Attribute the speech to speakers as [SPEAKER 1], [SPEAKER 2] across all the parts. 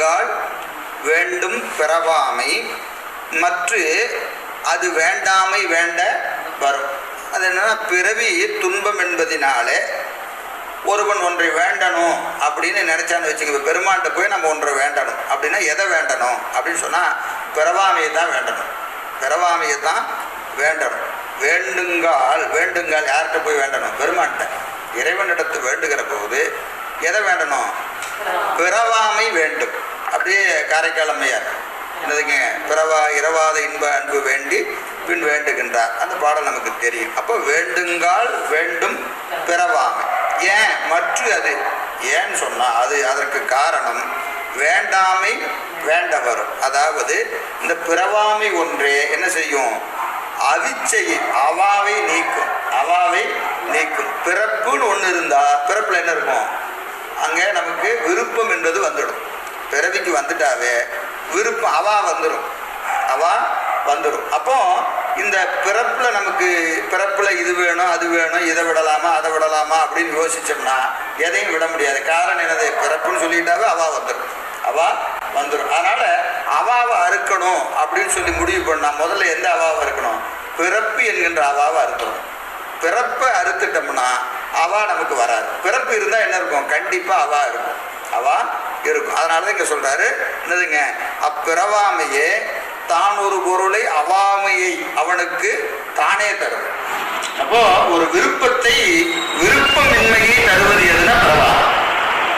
[SPEAKER 1] வேண்டுங்கால் வேண்டும் பிறவாமை மற்ற அது வேண்டாமை வேண்ட வரும். அது என்னன்னா, பிறவி துன்பம் என்பதினாலே ஒருவன் ஒன்றை வேண்டணும் அப்படின்னு நினைச்சான்னு வச்சுக்க. பெருமான்கிட்ட போய் நம்ம ஒன்றை வேண்டணும் அப்படின்னா எதை வேண்டணும் அப்படின்னு சொன்னால் பிறவாமையை தான் வேண்டணும். பிறவாமையை தான் வேண்டணும். வேண்டுங்கால் யார்கிட்ட போய் வேண்டணும்? பெருமான்கிட்ட. இறைவனிடத்து வேண்டுகிற போது எதை வேண்டணும்? பிறவாமை வேண்டும். அப்படியே காரைக்கால் அம்மையார் என்னதுங்க, இரவாத இன்ப அன்பு வேண்டி பின் வேண்டுகின்றார். அந்த பாடல் நமக்கு தெரியும். அப்போ வேண்டுங்கால் வேண்டும் பிறவாமை. ஏன் மற்ற அது ஏன்னு சொன்னால் அதற்கு காரணம் வேண்டாமை வேண்ட வரும். அதாவது இந்த பிறவாமை ஒன்றே என்ன செய்யும்? அவிச்சை அவாவை நீக்கும். பிறப்புன்னு ஒன்று இருந்தால் பிறப்பில் என்ன இருக்கும்? அங்கே நமக்கு விருப்பம் என்பது வந்துடும். பிறவிக்கு வந்துட்டாவே விருப்பம் அவா வந்துடும். அப்போ இந்த பிறப்பில் இது வேணும் அது வேணும், இதை விடலாமா அதை விடலாமா அப்படின்னு யோசிச்சோம்னா எதையும் விட முடியாது. காரணம் என்னது? பிறப்புன்னு சொல்லிட்டாவே அவா வந்துடும். அதனால அவாவை அறுக்கணும் அப்படின்னு சொல்லி முடிவு பண்ணா முதல்ல எந்த அவாவை இருக்கணும்? பிறப்பு என்கின்ற அவாவை அறுக்கணும். பிறப்பை அறுத்துட்டோம்னா அவா நமக்கு வராது. பிறப்பு இருந்தால் என்ன இருக்கும்? கண்டிப்பாக அவா இருக்கும். அதனால தான் இங்கே சொல்றாரு என்னதுங்க, அப்பிறவாமையே தான் ஒரு பொருளை அவாமையை அவனுக்கு தானே தரும். அப்போ ஒரு விருப்பமின்மையை தருவது எதுனா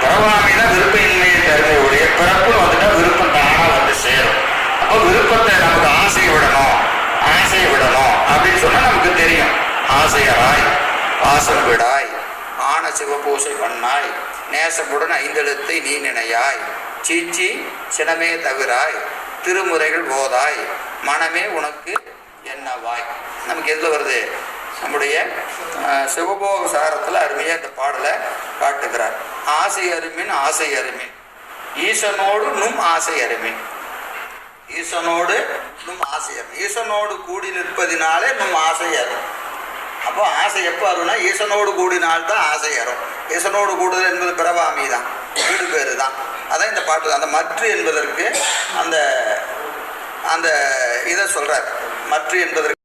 [SPEAKER 1] பிறவாமைனா விருப்பமின்மையை தருவதையுடைய பிறப்பு வந்துட்டா விருப்பம் தானா வந்து சேரும். அப்போ விருப்பத்தை நமக்கு ஆசை விடணும் அப்படின்னு சொன்னா நமக்கு தெரியும். ஆசையராய் வாசல் விடாய் ஆன சிவபூசை பண்ணாய் நேசமுடன் ஐந்தெழுத்தை நீ நினையாய் சீச்சி சினமே தவிராய் திருமுறைகள் போதாய் மனமே உனக்கு என்னவாய். நமக்கு எதில் வருது? நம்முடைய சிவபோக சாரத்தில் அருமையாக இந்த பாடலை காட்டுகிறார். ஆசை அருமின் ஈசனோடு நும் ஆசை அருமின். ஈசனோடு கூடி நிற்பதினாலே நும் ஆசை அரும். அப்போ ஆசை எப்போ வரும்னா ஈசனோடு கூடினால்தான் ஆசை வரும். ஈசனோடு கூடுதல் என்பது பிறவாமை தான், வீடு பேரு தான். அதான் இந்த பாட்டு. அந்த மற்ற என்பதற்கு அந்த இதை சொல்றார். மற்ற என்பதற்கு